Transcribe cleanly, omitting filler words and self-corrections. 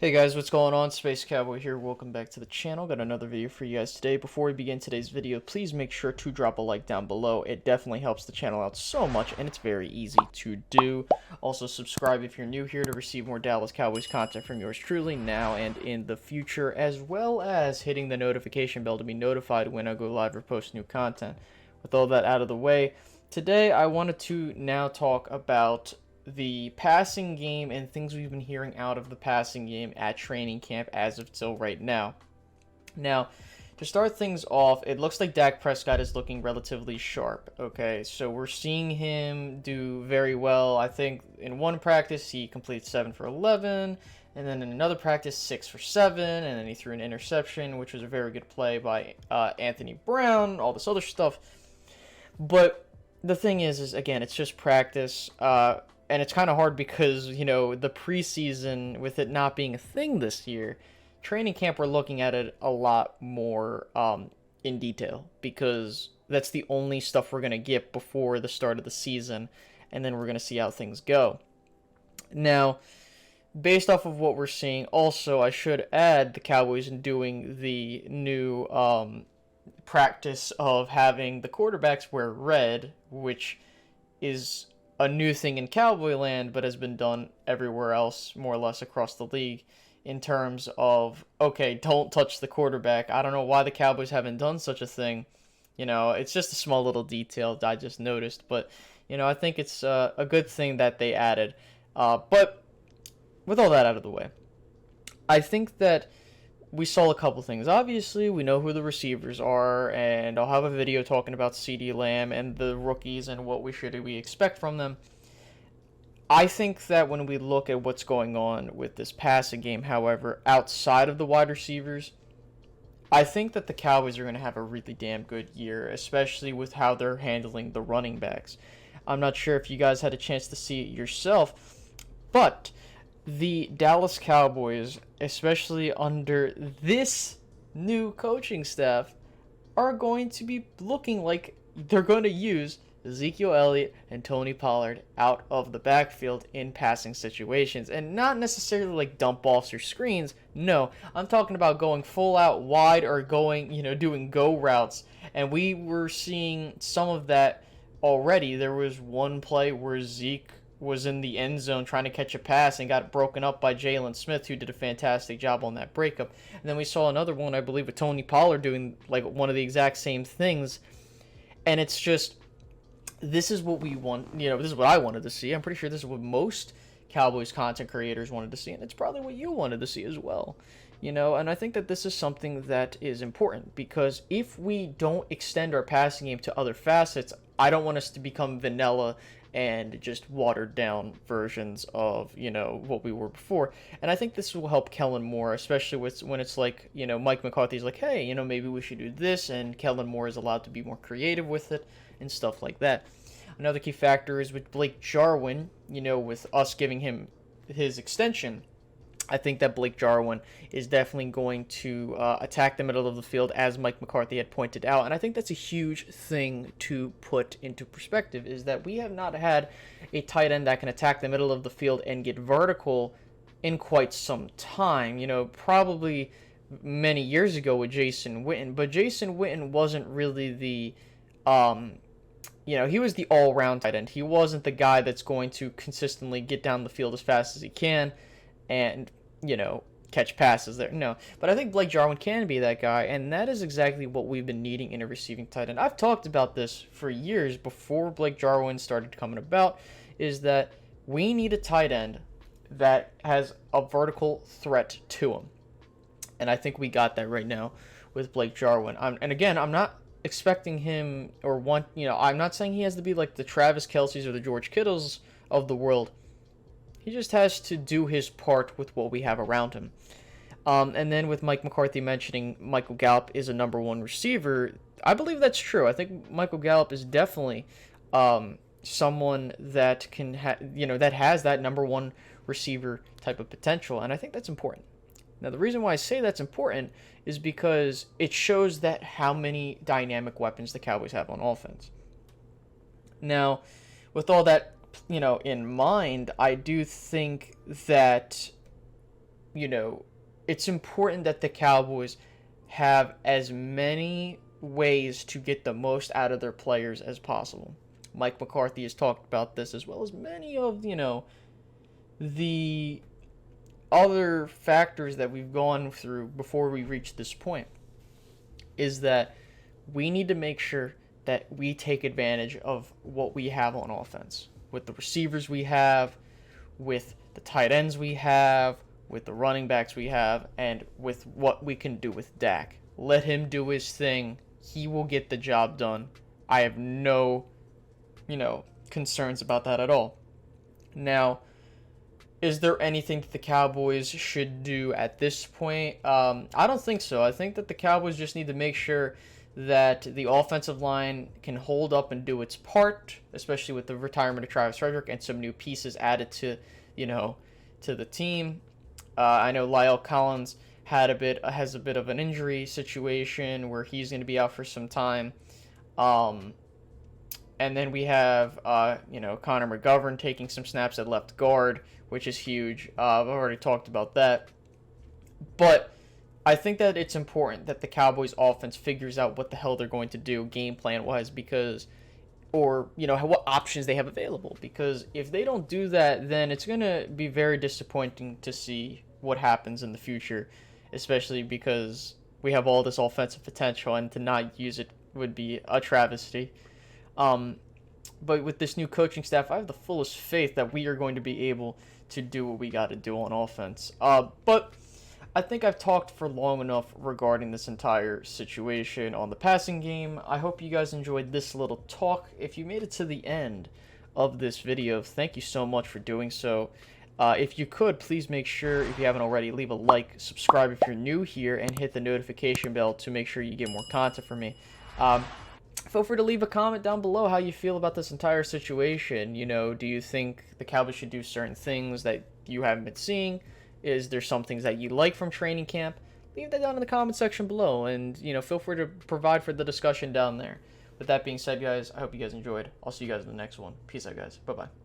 Hey guys, what's going on? Space Cowboy here. Welcome back to the channel. Got another video for you guys today. Before we begin today's video, please make sure to drop a like down below. It definitely helps the channel out so much, and it's very easy to do. Also, subscribe if you're new here to receive more Dallas Cowboys content from yours truly now and in the future, as well as hitting the notification bell to be notified when I go live or post new content. With all that out of the way, today I wanted to now talk about the passing game and things we've been hearing out of the passing game at training camp as of till right now. Now, to start things off, it looks like Dak Prescott is looking relatively sharp. Okay, so we're seeing him do very well. I think in one practice he completed 7 for 11, and then in another practice 6 for 7, and then he threw an interception, which was a very good play by Anthony Brown. All this other stuff, but the thing is again, it's just practice. And it's kind of hard because, you know, the preseason, with it not being a thing this year, training camp, we're looking at it a lot more in detail because that's the only stuff we're going to get before the start of the season, and then we're going to see how things go. Now, based off of what we're seeing, also, I should add the Cowboys in doing the new practice of having the quarterbacks wear red, which is a new thing in Cowboy land, but has been done everywhere else, more or less across the league, in terms of, okay, don't touch the quarterback. I don't know why the Cowboys haven't done such a thing. You know, it's just a small little detail that I just noticed, but, you know, I think it's a good thing that they added. But with all that out of the way, I think that we saw a couple things. Obviously, we know who the receivers are, and I'll have a video talking about CeeDee Lamb and the rookies and what we expect from them. I think that when we look at what's going on with this passing game, however, outside of the wide receivers, I think that the Cowboys are going to have a really damn good year, especially with how they're handling the running backs. I'm not sure if you guys had a chance to see it yourself, but the Dallas Cowboys, especially under this new coaching staff, are going to be looking like they're going to use Ezekiel Elliott and Tony Pollard out of the backfield in passing situations, and not necessarily like dump offs or screens. No, I'm talking about going full out wide or going, doing go routes, and we were seeing some of that already. There was one play where Zeke was in the end zone trying to catch a pass and got broken up by Jalen Smith, who did a fantastic job on that breakup. And then we saw another one, I believe, with Tony Pollard doing like one of the exact same things. And it's just, this is what we want, this is what I wanted to see. I'm pretty sure this is what most Cowboys content creators wanted to see, and it's probably what you wanted to see as well. And I think that this is something that is important, because if we don't extend our passing game to other facets, I don't want us to become vanilla and just watered down versions of, what we were before. And I think this will help Kellen more, especially when it's like, Mike McCarthy's like, hey, maybe we should do this, and Kellen Moore is allowed to be more creative with it and stuff like that. Another key factor is with Blake Jarwin, with us giving him his extension. I think that Blake Jarwin is definitely going to attack the middle of the field, as Mike McCarthy had pointed out. And I think that's a huge thing to put into perspective, is that we have not had a tight end that can attack the middle of the field and get vertical in quite some time. Probably many years ago with Jason Witten. But Jason Witten wasn't really the he was the all-round tight end. He wasn't the guy that's going to consistently get down the field as fast as he can and catch passes there. No, but I think Blake Jarwin can be that guy, and that is exactly what we've been needing in a receiving tight end. I've talked about this for years before Blake Jarwin started coming about, is that we need a tight end that has a vertical threat to him. And I think we got that right now with Blake Jarwin. And again, I'm not expecting him I'm not saying he has to be like the Travis Kelce's or the George Kittles of the world. He just has to do his part with what we have around him. And then with Mike McCarthy mentioning Michael Gallup is a number one receiver, I believe that's true. I think Michael Gallup is definitely someone that can that has that number one receiver type of potential, and I think that's important. Now, the reason why I say that's important is because it shows that how many dynamic weapons the Cowboys have on offense. Now, with all that in mind, I do think that you know, it's important that the Cowboys have as many ways to get the most out of their players as possible. Mike McCarthy has talked about this, as well as many of, the other factors that we've gone through before we reach this point, is that we need to make sure that we take advantage of what we have on offense. With the receivers we have, with the tight ends we have, with the running backs we have, and with what we can do with Dak. Let him do his thing. He will get the job done. I have no, concerns about that at all. Now, is there anything that the Cowboys should do at this point? I don't think so. I think that the Cowboys just need to make sure that the offensive line can hold up and do its part, especially with the retirement of Travis Frederick and some new pieces added to the team. I know Lyle Collins has a bit of an injury situation where he's going to be out for some time. And then we have, Connor McGovern taking some snaps at left guard, which is huge. I've already talked about that. But I think that it's important that the Cowboys offense figures out what the hell they're going to do game plan wise, what options they have available. Because if they don't do that, then it's going to be very disappointing to see what happens in the future, especially because we have all this offensive potential, and to not use it would be a travesty. But with this new coaching staff, I have the fullest faith that we are going to be able to do what we got to do on offense. But I think I've talked for long enough regarding this entire situation on the passing game. I hope you guys enjoyed this little talk. If you made it to the end of this video, thank you so much for doing so. If you could, please make sure, if you haven't already, leave a like, subscribe if you're new here, and hit the notification bell to make sure you get more content from me. Feel free to leave a comment down below how you feel about this entire situation. Do you think the Cowboys should do certain things that you haven't been seeing? Is there some things that you like from training camp? Leave that down in the comment section below, and feel free to provide for the discussion down there. With that being said, guys, I hope you guys enjoyed. I'll see you guys in the next one. Peace out, guys. Bye-bye.